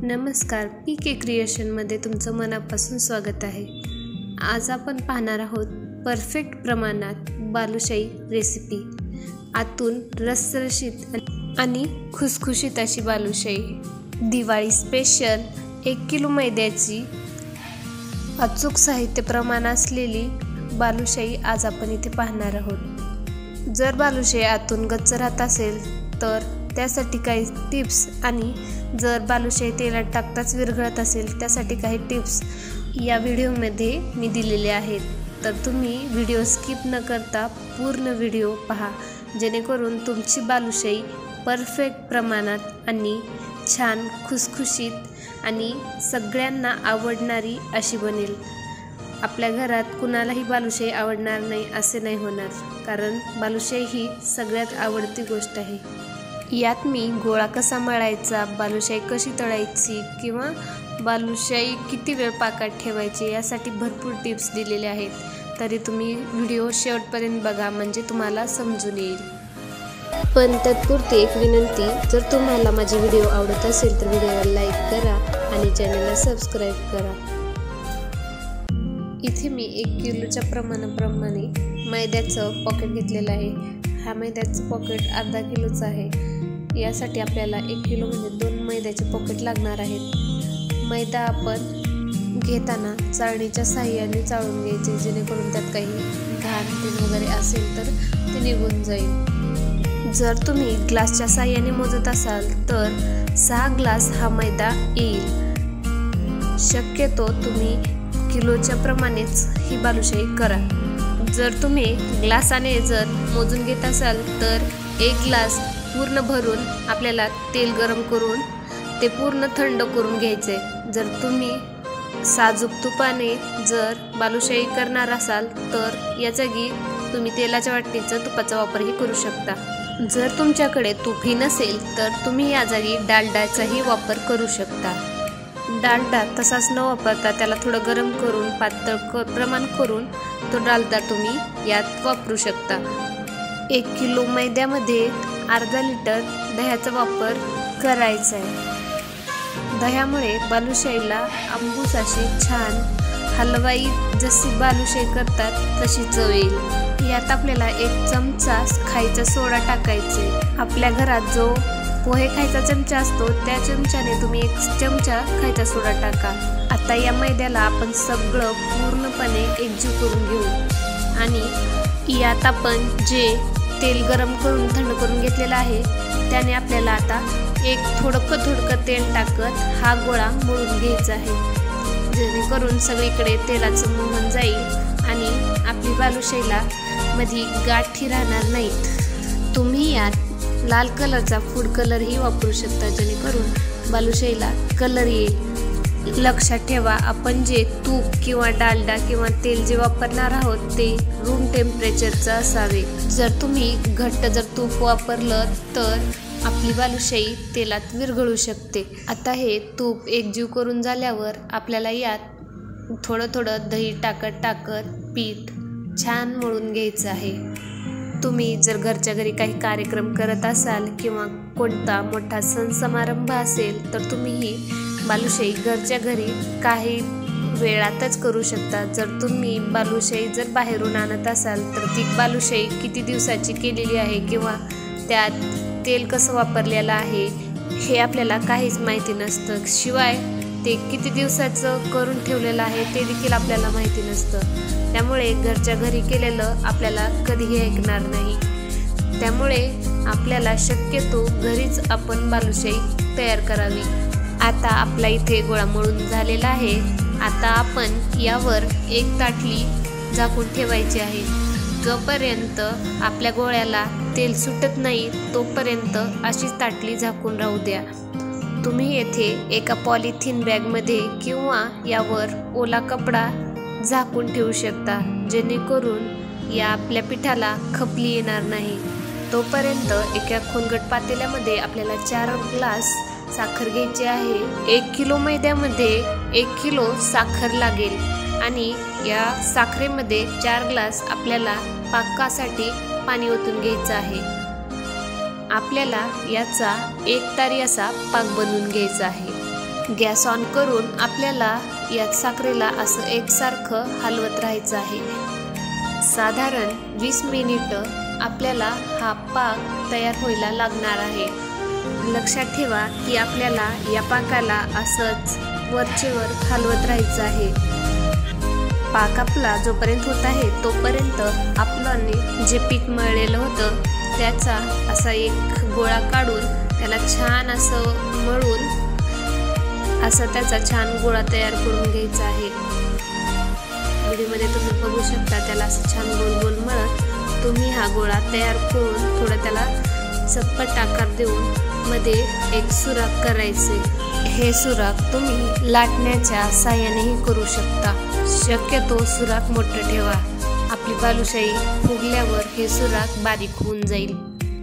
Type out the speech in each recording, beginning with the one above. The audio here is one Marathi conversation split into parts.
नमस्कार, पीके क्रिएशनमध्ये तुमचं मनापासून स्वागत आहे। आज आपण पाहणार आहोत परफेक्ट प्रमाणात बालुशाही रेसिपी। आतून रसरशीत आणि खुसखुशीत अशी बालुशाही। दिवाळी स्पेशल 1 किलो मैद्याची अचूक साहित्य प्रमाण असलेली बालुशाही आज आपण इथे पाहणार आहोत। जर बालुशाही आतून गच्च राहत असेल तर त्यासाठी काही टिप्स आणि जर बालुशाही तेलात टाकताच विरघळत असेल त्यासाठी काही टिप्स या व्हिडिओमध्ये मी दिलेले आहेत। तर तुम्ही व्हिडिओ स्किप न करता पूर्ण व्हिडिओ पहा, जेणेकरून तुमची बालुशाही परफेक्ट प्रमाणात आणि छान खुसखुशीत आणि सगळ्यांना आवडणारी अशी बनेल। आपल्या घरात कुणालाही बालुशाही आवडणार नाही असे नाही होणार, कारण बालुशाही ही सगळ्यात आवडती गोष्ट आहे। यात मी गोळा कसा मळायचा, बालुशाही कशी तळायची किंवा बालुशाही किती वेळ पाकात ठेवायची यासाठी भरपूर टिप्स दिलेले आहेत। तरी तुम्ही व्हिडिओ शेवटपर्यंत बघा, म्हणजे तुम्हाला समजून येईल। पण तत्पुरती एक विनंती, जर तुम्हाला माझे व्हिडिओ आवडत असेल तर व्हिडिओला लाईक करा आणि चॅनलला सबस्क्राईब करा। इथे मी 1 किलोच्या प्रमाणाप्रमाणे मैद्याचं पॉकेट घेतलेलं आहे। हा मैद्याचं पॉकेट अर्धा किलोचं आहे। यासाठी आपल्याला 1 किलो म्हणजे 2 मैद्याचे पॉकेट लागणार आहेत। मैदा आपण घेताना चाळणीच्या साहाय्याने चाळून घ्यायचे, जेणेकरून त्यात काही घाण वगैरे असेल तर ते निघून जाईल। जर तुम्ही ग्लासच्या साहाय्याने मोजत असाल तर 6 ग्लास हा मैदा येईल। शक्यतो तुम्ही किलोच्या प्रमाणेच ही बालुशाही करा। जर तुम्ही ग्लासाने जर मोजून घेत असाल तर 1 ग्लास पूर्ण भरून आपल्याला तेल गरम करून ते पूर्ण थंड करून घ्यायचे। जर तुम्ही साजूक तुपाने जर बालुशाही करणार असाल तर या जागी तुम्ही तेलाच्या वाटणीचा तुपाचा वापरही करू शकता। जर तुमच्याकडे तूपही नसेल तर तुम्ही या जागी डालडाचाही वापर करू शकता। डालडा तसाच न वापरता त्याला थोडं गरम करून पातळ प्रमाण करून तो डालडा तुम्ही यात वापरू शकता। 1 किलो मैद्यामध्ये अर्धा लिटर दह्याचा वापर करायचा आहे। दह्यामुळे बालुशाहीला आंबूस अशी छान हलवाई जशी बालुशाही करतात तशी चव येईल। यात आपल्याला 1 चमचा खायचा सोडा टाकायचे। आपल्या घरात जो पोहे खायचा चमचा असतो त्या चमच्याने तुम्ही 1 चमचा खायचा सोडा टाका। आता या मैद्याला आपण सगळं पूर्णपणे एकजीव करून घेऊ आणि यात आपण जे तेल गरम करून थंड करून घेतलेला आहे त्याने आपल्याला आता थोडकं तेल टाकत हा गोळा मळून घ्यायचा आहे, जेणेकरून सगळीकडे तेलाचं मोहन जाईल आणि आपली बालुशाहीला मध्ये गाठी राहणार नाहीत। तुम्ही यात लाल कलरचा फूड कलरही वापरू शकता, जेणेकरून बालुशाहीला कलर येईल। लक्षात ठेवा, आपण जे तूप किंवा डालडा किंवा तेल जे वापरणार आहोत ते रूम टेम्परेचरचं असावे। जर तुम्ही घट्ट तूप वापरलं तर आपली बालुशाही तेलात विरघळू शकते। आता हे तूप एकजीव करून झाल्यावर आपल्याला यात थोडं दही टाकत पीठ छान मळून घ्यायचं आहे। तुम्ही जर घरच्या घरी काही कार्यक्रम करत असाल किंवा कोणता मोठा सण समारंभ असेल तर तुम्ही ही बालुशाही घरच्या घरी काही वेळातच करू शकता। जर तुम्ही बालुशाही जर बाहेरून आणत असाल तर ती बालुशाही किती दिवसाची केलेली आहे किंवा त्यात तेल कसं वापरलेलं आहे हे आपल्याला काहीच माहिती नसतं। शिवाय ते किती दिवसाचं करून ठेवलेलं आहे ते देखील आपल्याला माहिती नसतं। त्यामुळे घरच्या घरी केलेलं आपल्याला कधीही ऐकणार नाही। त्यामुळे आपल्याला शक्यतो घरीच आपण बालुशाही तयार करावी। आता आपला इथे गोळा मळून झालेला आहे। आता आपण यावर 1 ताटली झाकून ठेवायची आहे। जोपर्यंत आपल्या गोळ्याला तेल सुटत नाही तोपर्यंत अशीच ताटली झाकून राहू द्या। तुम्ही येथे एका पॉलिथिन बॅगमध्ये किंवा यावर ओला कपडा झाकून ठेवू शकता, जेणेकरून या आपल्या पिठाला खपली येणार नाही। तोपर्यंत एका खोलगट पातेल्यामध्ये आपल्याला 4 ग्लास साखर घ्यायची आहे। 1 किलो मैद्यामध्ये 1 किलो साखर लागेल आणि या साखरेमध्ये 4 ग्लास आपल्याला पाकासाठी पाणी ओतून घ्यायचं आहे। आपल्याला याचा एकतारी असा पाक बनवून घ्यायचा आहे। गॅस ऑन करून आपल्याला या साखरेला असं एकसारखं हलवत राहायचं आहे। साधारण 20 मिनिटं आपल्याला हा पाक तयार व्हायला लागणार आहे। लक्षात ठेवा की आपल्याला या पाकाला असंच वरचेवर हलवत राहायचं आहे। पाक आपला जोपर्यंत होत आहे तोपर्यंत आपल्याने जे पीठ मळलेलं होतं त्याचा असा एक गोळा काढून त्याला छान असं मळून असं त्याचा छान गोळा तयार करून घ्यायचा आहे। व्हिडिओमध्ये तुम्ही बघू शकता त्याला असं छान गोल गोल मळत तुम्ही हा गोळा तयार करून थोडा त्याला चपट आकार देऊन मध्ये एक सुराख करायचे। हे सुराख तुम्ही लाटण्याच्या साहाय्यानेही करू शकता। शक्यतो सुराख मोठं ठेवा, आपली बालुशाही फुगल्यावर हे सुराख बारीक होऊन जाईल।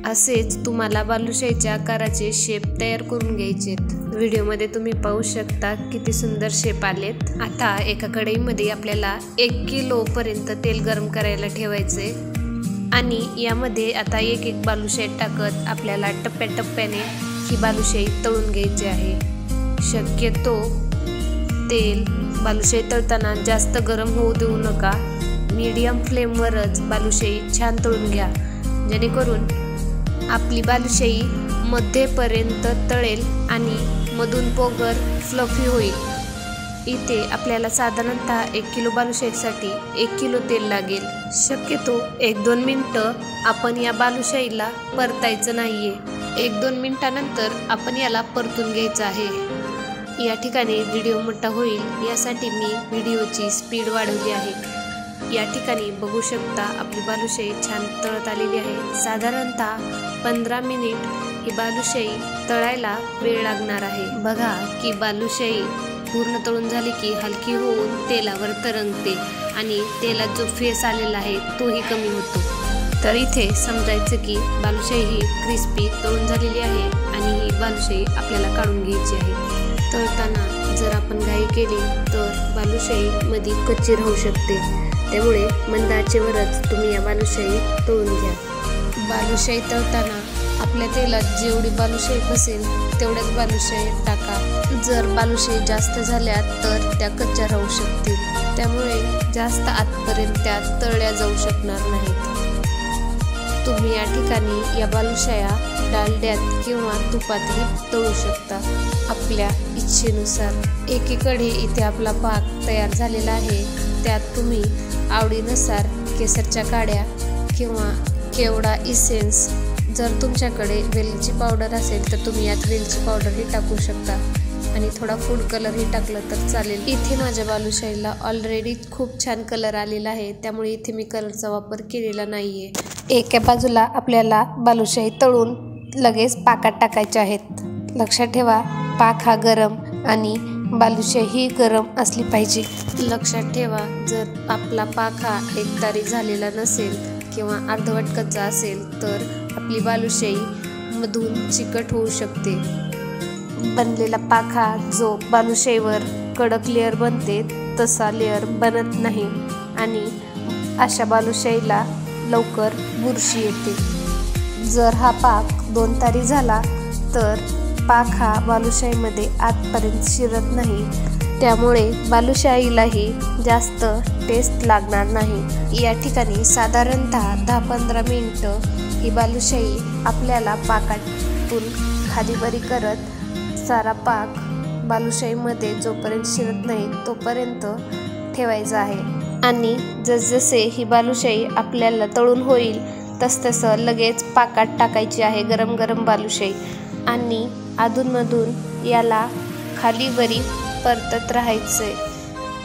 असेच तुम्हाला बालुशाहीच्या आकाराचे शेप तयार करून घ्यायचेत। व्हिडिओमध्ये तुम्ही पाहू शकता किती सुंदर शेप आलेत। आता एका कढईमध्ये आपल्याला 1 किलो पर्यंत तेल गरम करायला ठेवायचे आणि यामध्ये आता एक बालुशाही टाकत आपल्याला टप्प्याटप्प्याने ही बालुशाही तळून घ्यायची आहे। शक्यतो तेल बालुशाही तळताना जास्त गरम होऊ देऊ नका, मीडियम फ्लेमवरच बालुशाही छान तळून घ्या, जेणेकरून आपली बालुशाही मध्यपर्यंत तळेल आणि मधून पोगर फ्लफी होईल। इथे आपल्याला साधारणतः 1 किलो बालुशाहीसाठी 1 किलो तेल लागेल। शक्यतो 1-2 मिनिटं आपण या बालुशाहीला परतायचं नाहीये। 1-2 मिनिटानंतर आपण याला परतून घ्यायचं आहे। या ठिकाणी व्हिडिओ मोठा होईल यासाठी मी व्हिडिओची स्पीड वाढवली आहे। या ठिकाणी बघू शकता आपली बालुशाही छान तळत आलेली आहे। साधारणतः 15 मिनिट ही बालुशाही तळायला वेळ लागणार आहे। बघा की बालुशाही पूर्ण तळून झाली की हलकी होऊन तेलावर तरंगते आणि तेलात जो फेस आलेला आहे तोही कमी होतो। तर इथे समजायचं की बालुशाही ही क्रिस्पी तळून झालेली आहे आणि ही बालुशाही आपल्याला काढून घ्यायची आहे। तळताना जर आपण घाई केली तर बालुशाही मध्ये कच्ची राहू शकते, त्यामुळे मंद आचेवरच तुम्ही या बालुशाही तळून घ्या। बालुशाही तळताना आपल्या तेलात जेवढी बालुशाही बसेल तेवढ्याच बालुशाही टाका। जर बालुशाही जास्त झाल्या तर त्या कच्च्या राहू शकतील, त्यामुळे जास्त आतपर्यंत त्या तळल्या जाऊ शकणार नाहीत। तुम्ही या ठिकाणी या बालुशाया डालड्यात किंवा तुपातही तळू शकता आपल्या इच्छेनुसार। एकीकडे इथे आपला पाक तयार झालेला आहे, त्यात तुम्ही आवडीनुसार केसरच्या काड्या किंवा केवडा इसेन्स, जर तुमच्याकडे वेलची पावडर असेल तर तुम्ही यात वेलची पावडरही टाकू शकता आणि थोडा फूड कलरही टाकलं तर चालेल। इथे माझ्या बालुशाहीला ऑलरेडी खूप छान कलर आलेला आहे, त्यामुळे इथे मी कलरचा वापर केलेला नाहीये। एका बाजूला आपल्याला बालुशाही तळून लगेच पाकात टाकायचे आहेत। लक्षात ठेवा पाक हा गरम आणि बालुशाही गरम असली पाहिजे। लक्षात ठेवा जर आपला पाक हा एकतारी झालेला नसेल किंवा अर्धवट कच्चा असेल तर आपली बालुशाही मधून चिकट होऊ शकते। बनलेला पाक हा जो बालुशाहीवर कडक लेअर बनते तसा लेअर बनत नाही आणि अशा बालुशाहीला लवकर बुरशी येते। जर हा पाक 2 तारी झाला तर पाक हा बालुशाहीमध्ये आतपर्यंत शिरत नाही, त्यामुळे बालुशाहीलाही जास्त टेस्ट लागणार नाही। या ठिकाणी साधारणतः 10-15 मिनिटं ही बालुशाही आपल्याला पाकातून खालीवरी करत सारा पाक बालुशाहीमध्ये जोपर्यंत शिरत नाही तोपर्यंत ठेवायचा आहे आणि जसजसे ही बालुशाही आपल्याला तळून होईल तसतसं लगेच पाकात टाकायची आहे गरम गरम बालुशाही आणि अधूनमधून याला खालीवरी परतत राहायचे,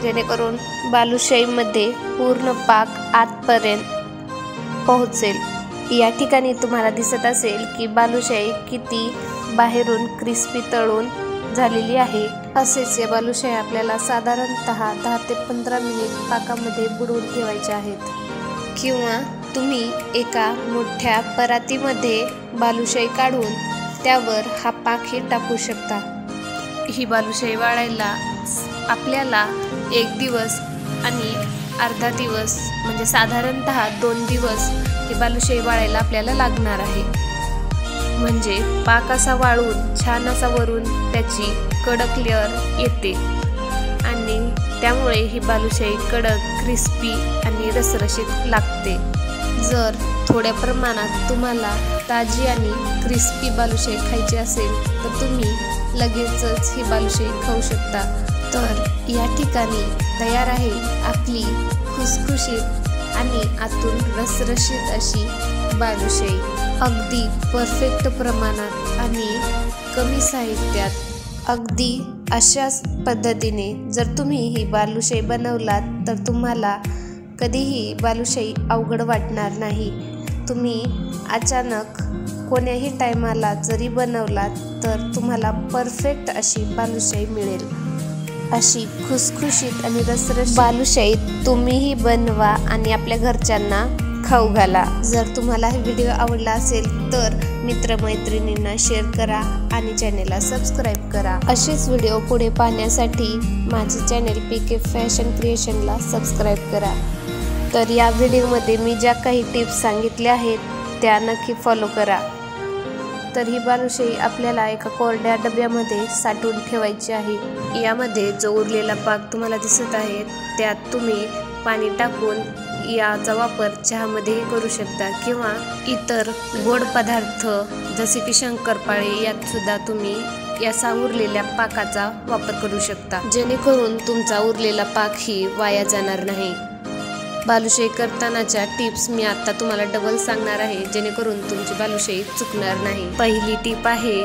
जेणेकरून बालुशाहीमध्ये पूर्ण पाक आतपर्यंत पोहोचेल। या ठिकाणी तुम्हाला दिसत असेल की बालुशाही किती बाहेरून क्रिस्पी तळून झालेली आहे। असेच या बालुशाही आपल्याला साधारणतः 10 ते 15 मिनिट पाकामध्ये बुडवून ठेवायचे आहेत, किंवा तुम्ही एका मोठ्या परातीमध्ये बालुशाही काढून त्यावर हा पाकही टाकू शकता। ही बालुशाही वाळायला आपल्याला 1 दिवस आणि अर्धा दिवस म्हणजे साधारणतः 2 दिवस ही बालुशाही वाळायला आपल्याला लागणार आहे। म्हणजे पाक असा वाळून छान असा वरून त्याची कडक लेअर येते आणि त्यामुळे ही बालुशाही कडक, क्रिस्पी आणि रसरशीत लागते। जर थोड्या प्रमाणात तुम्हाला ताजी आणि क्रिस्पी बालुशाही खायची असेल तर तुम्ही लगेचच ही बालुशाही खाऊ शकता। तर या ठिकाणी तयार आहे आपली खुसखुशीत आणि आतून रसरशीत अशी बालुशाही, अगदी परफेक्ट प्रमाणात आणि कमी साहित्यात। अगदी अशाच पद्धतीने जर तुम्ही ही बालुशाही बनवलात तर तुम्हाला कधीही बालुशाही अवघड वाटणार नाही। तुम्ही अचानक कोण्याही टायमाला जरी बनवलात तर तुम्हाला परफेक्ट अशी बालुशाही मिळेल। अशी खुसखुशीत आणि रसरशीत बालुशाही तुम्हीही बनवा आणि आपल्या घरच्यांना खाऊ घाला। जर तुम्हाला हा व्हिडिओ आवडला असेल तर मित्रमैत्रिणींना शेअर करा आणि चॅनेलला सबस्क्राईब करा। असेच व्हिडिओ पुढे पाहण्यासाठी माझे चॅनेल PK फॅशन क्रिएशनला सबस्क्राईब करा। तर या व्हिडिओमध्ये मी ज्या काही टिप्स सांगितल्या आहेत त्या नक्की फॉलो करा। तर ही बालुशाही आपल्याला एका कोरड्या डब्यामध्ये साठवून ठेवायची आहे। यामध्ये जो उरलेला पाक तुम्हाला दिसत आहे त्यात तुम्ही पाणी टाकून याचा वापर चहामध्येही करू शकता किंवा इतर गोड पदार्थ जसे की शंकरपाळे यात सुद्धा तुम्ही याचा उरलेल्या पाकाचा वापर करू शकता, जेणेकरून तुमचा उरलेला पाक ही वाया जाणार नाही। बालुशाही करतानाच्या टिप्स मी आता तुम्हाला डबल सांगणार आहे, जेणेकरून तुमची बालुशाही चुकणार नाही। पहिली टिप आहे,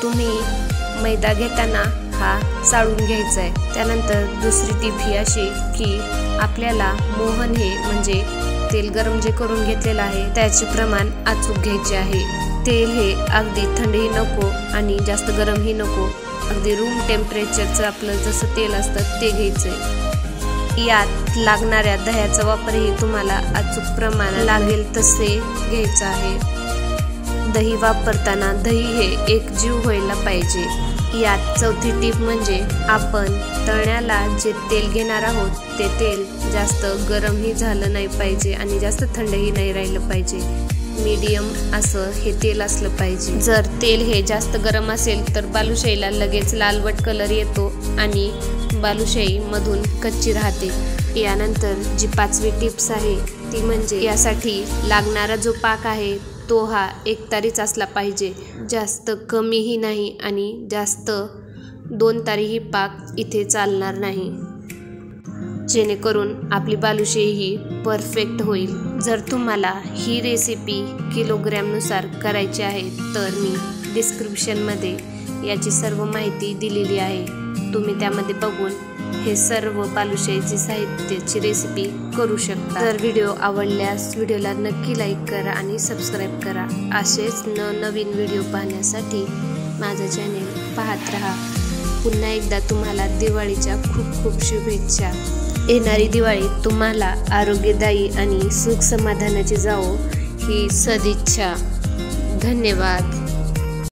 तुम्ही मैदा घेताना हा चाळून घ्यायचा आहे। त्यानंतर दुसरी टिप ही अशी की आपल्याला मोहन हे म्हणजे तेल गरम जे करून घेतलेलं आहे त्याचे प्रमाण अचूक घ्यायचे आहे। तेल हे अगदी थंडही नको आणि जास्त गरमही नको, अगदी रूम टेम्परेचरचं आपलं जसं तेल असतं ते घ्यायचंय। यात लागणाऱ्या दह्याचा वापरही तुम्हाला अचूक प्रमाण लागेल तसे घ्यायचं आहे। दही वापरताना दही हे एकजीव व्हायला पाहिजे। यात चौथी टिप म्हणजे आपण तळण्याला जे तेल घेणार आहोत ते तेल जास्त गरमही झालं नाही पाहिजे आणि जास्त थंडही नाही राहिलं पाहिजे, मीडियम असं हे तेल असलं पाहिजे। जर तेल हे जास्त गरम असेल तर बालुशाहीला लगेच लालवट कलर येतो आणि बालुशाही मधून कच्ची राहते। यानंतर जी पाचवी टिप्स आहे ती म्हणजे यासाठी लागणारा जो पाक आहे तो हा एकतारीच असला पाहिजे, जास्त कमीही नाही आणि जास्त दोन तारीही पाक इथे चालणार नाही, जेणेकरून आपली बालुशाही ही परफेक्ट होईल। जर तुम्हाला ही रेसिपी किलोग्रॅमनुसार करायची आहे तर मी डिस्क्रिप्शनमध्ये याची सर्व माहिती दिलेली आहे, तुम्ही त्यामध्ये बघून हे सर्व बालुशाहीची साहित्याची रेसिपी करू शकता। तर व्हिडिओ आवडल्यास व्हिडिओला नक्की लाईक करा आणि सबस्क्राईब करा। असेच नवीन व्हिडिओ पाहण्यासाठी माझं चॅनेल पाहत राहा। पुन्हा एकदा तुम्हाला दिवाळीच्या खूप खूप शुभेच्छा। येणारी दिवाळी तुम्हाला आरोग्यदायी आणि सुख समाधानाची जावो ही सदिच्छा। धन्यवाद।